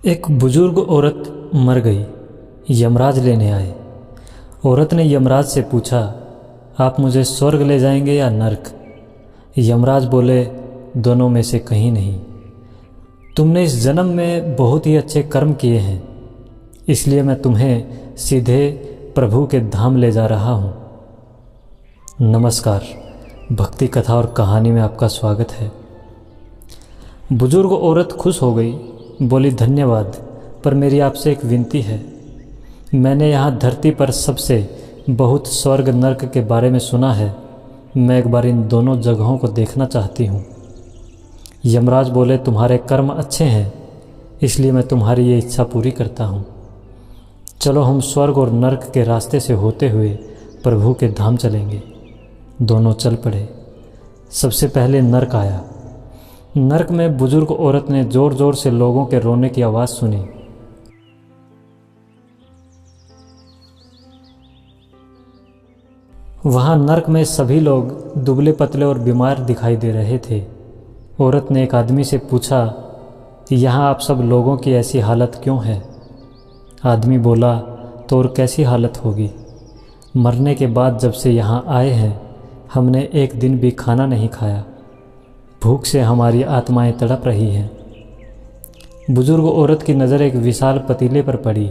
एक बुजुर्ग औरत मर गई। यमराज लेने आए। औरत ने यमराज से पूछा, आप मुझे स्वर्ग ले जाएंगे या नर्क? यमराज बोले, दोनों में से कहीं नहीं। तुमने इस जन्म में बहुत ही अच्छे कर्म किए हैं, इसलिए मैं तुम्हें सीधे प्रभु के धाम ले जा रहा हूँ। नमस्कार, भक्ति कथा और कहानी में आपका स्वागत है। बुजुर्ग औरत खुश हो गई, बोली, धन्यवाद, पर मेरी आपसे एक विनती है। मैंने यहाँ धरती पर सबसे बहुत स्वर्ग नर्क के बारे में सुना है। मैं एक बार इन दोनों जगहों को देखना चाहती हूँ। यमराज बोले, तुम्हारे कर्म अच्छे हैं, इसलिए मैं तुम्हारी ये इच्छा पूरी करता हूँ। चलो हम स्वर्ग और नर्क के रास्ते से होते हुए प्रभु के धाम चलेंगे। दोनों चल पड़े। सबसे पहले नर्क आया। नर्क में बुजुर्ग औरत ने ज़ोर ज़ोर से लोगों के रोने की आवाज़ सुनी। वहाँ नर्क में सभी लोग दुबले पतले और बीमार दिखाई दे रहे थे। औरत ने एक आदमी से पूछा, यहाँ आप सब लोगों की ऐसी हालत क्यों है? आदमी बोला, तो और कैसी हालत होगी? मरने के बाद जब से यहाँ आए हैं, हमने एक दिन भी खाना नहीं खाया। भूख से हमारी आत्माएं तड़प रही हैं। बुजुर्ग औरत की नज़र एक विशाल पतीले पर पड़ी,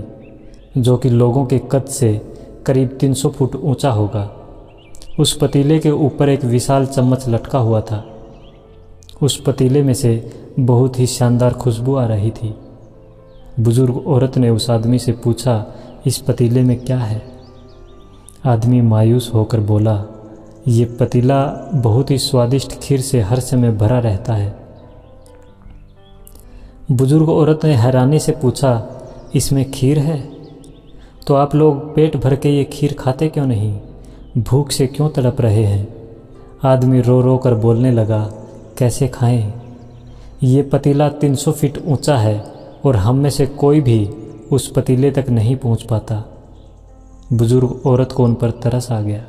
जो कि लोगों के कद से करीब 300 फुट ऊंचा होगा। उस पतीले के ऊपर एक विशाल चम्मच लटका हुआ था। उस पतीले में से बहुत ही शानदार खुशबू आ रही थी। बुजुर्ग औरत ने उस आदमी से पूछा, इस पतीले में क्या है? आदमी मायूस होकर बोला, ये पतीला बहुत ही स्वादिष्ट खीर से हर समय भरा रहता है। बुजुर्ग औरत ने हैरानी से पूछा, इसमें खीर है? तो आप लोग पेट भर के ये खीर खाते क्यों नहीं? भूख से क्यों तड़प रहे हैं? आदमी रो रो कर बोलने लगा, कैसे खाएं? ये पतीला 300 फीट ऊंचा है और हम में से कोई भी उस पतीले तक नहीं पहुंच पाता। बुजुर्ग औरत को उन पर तरस आ गया।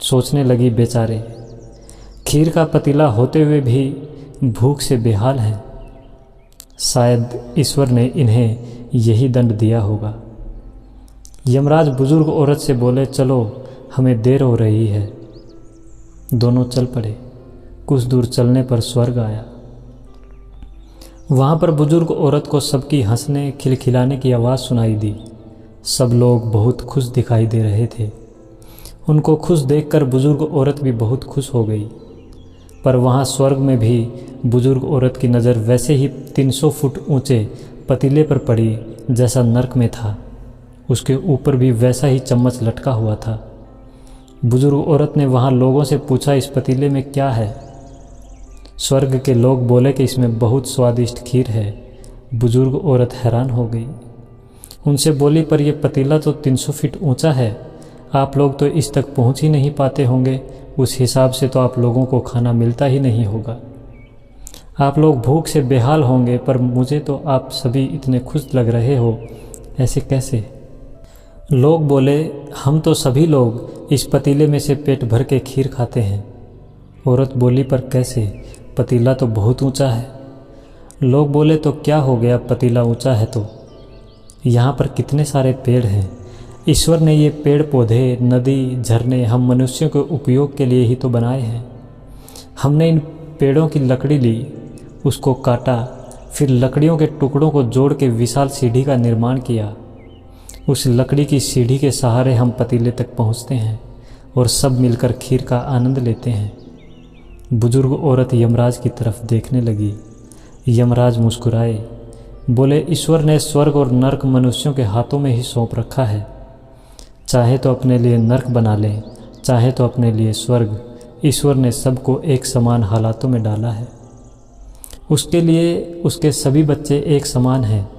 सोचने लगी, बेचारे खीर का पतीला होते हुए भी भूख से बेहाल हैं। शायद ईश्वर ने इन्हें यही दंड दिया होगा। यमराज बुजुर्ग औरत से बोले, चलो हमें देर हो रही है। दोनों चल पड़े। कुछ दूर चलने पर स्वर्ग आया। वहाँ पर बुजुर्ग औरत को सबकी हंसने खिलखिलाने की आवाज़ सुनाई दी। सब लोग बहुत खुश दिखाई दे रहे थे। उनको खुश देखकर बुजुर्ग औरत भी बहुत खुश हो गई। पर वहाँ स्वर्ग में भी बुजुर्ग औरत की नज़र वैसे ही 300 फुट ऊंचे पतीले पर पड़ी जैसा नर्क में था। उसके ऊपर भी वैसा ही चम्मच लटका हुआ था। बुजुर्ग औरत ने वहाँ लोगों से पूछा, इस पतीले में क्या है? स्वर्ग के लोग बोले कि इसमें बहुत स्वादिष्ट खीर है। बुजुर्ग औरत हैरान हो गई। उनसे बोली, पर यह पतीला तो 300 फीट ऊंचा है। आप लोग तो इस तक पहुंच ही नहीं पाते होंगे। उस हिसाब से तो आप लोगों को खाना मिलता ही नहीं होगा। आप लोग भूख से बेहाल होंगे, पर मुझे तो आप सभी इतने खुश लग रहे हो, ऐसे कैसे? लोग बोले, हम तो सभी लोग इस पतीले में से पेट भर के खीर खाते हैं। औरत बोली, पर कैसे? पतीला तो बहुत ऊंचा है। लोग बोले, तो क्या हो गया, पतीला ऊंचा है तो? यहाँ पर कितने सारे पेड़ हैं। ईश्वर ने ये पेड़ पौधे, नदी, झरने हम मनुष्यों के उपयोग के लिए ही तो बनाए हैं। हमने इन पेड़ों की लकड़ी ली, उसको काटा, फिर लकड़ियों के टुकड़ों को जोड़ के विशाल सीढ़ी का निर्माण किया। उस लकड़ी की सीढ़ी के सहारे हम पतीले तक पहुँचते हैं और सब मिलकर खीर का आनंद लेते हैं। बुजुर्ग औरत यमराज की तरफ देखने लगी। यमराज मुस्कुराए, बोले, ईश्वर ने स्वर्ग और नर्क मनुष्यों के हाथों में ही सौंप रखा है। चाहे तो अपने लिए नर्क बना लें, चाहे तो अपने लिए स्वर्ग। ईश्वर ने सबको एक समान हालातों में डाला है। उसके लिए उसके सभी बच्चे एक समान हैं।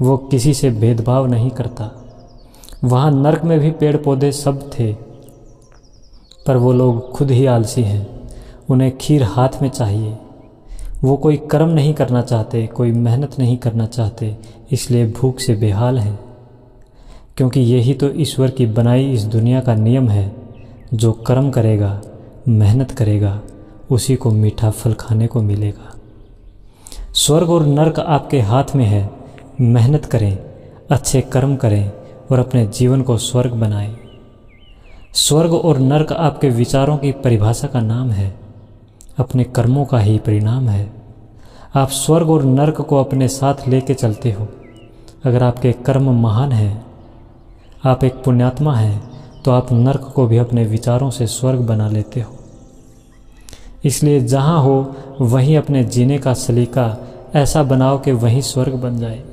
वो किसी से भेदभाव नहीं करता। वहाँ नर्क में भी पेड़ पौधे सब थे, पर वो लोग खुद ही आलसी हैं। उन्हें खीर हाथ में चाहिए। वो कोई कर्म नहीं करना चाहते, कोई मेहनत नहीं करना चाहते, इसलिए भूख से बेहाल हैं। क्योंकि यही तो ईश्वर की बनाई इस दुनिया का नियम है। जो कर्म करेगा, मेहनत करेगा, उसी को मीठा फल खाने को मिलेगा। स्वर्ग और नर्क आपके हाथ में है, मेहनत करें, अच्छे कर्म करें और अपने जीवन को स्वर्ग बनाएं। स्वर्ग और नर्क आपके विचारों की परिभाषा का नाम है, अपने कर्मों का ही परिणाम है। आप स्वर्ग और नर्क को अपने साथ लेके चलते हो। अगर आपके कर्म महान हैं, आप एक पुण्यात्मा हैं, तो आप नर्क को भी अपने विचारों से स्वर्ग बना लेते हो। इसलिए जहाँ हो वहीं अपने जीने का सलीका ऐसा बनाओ कि वहीं स्वर्ग बन जाए।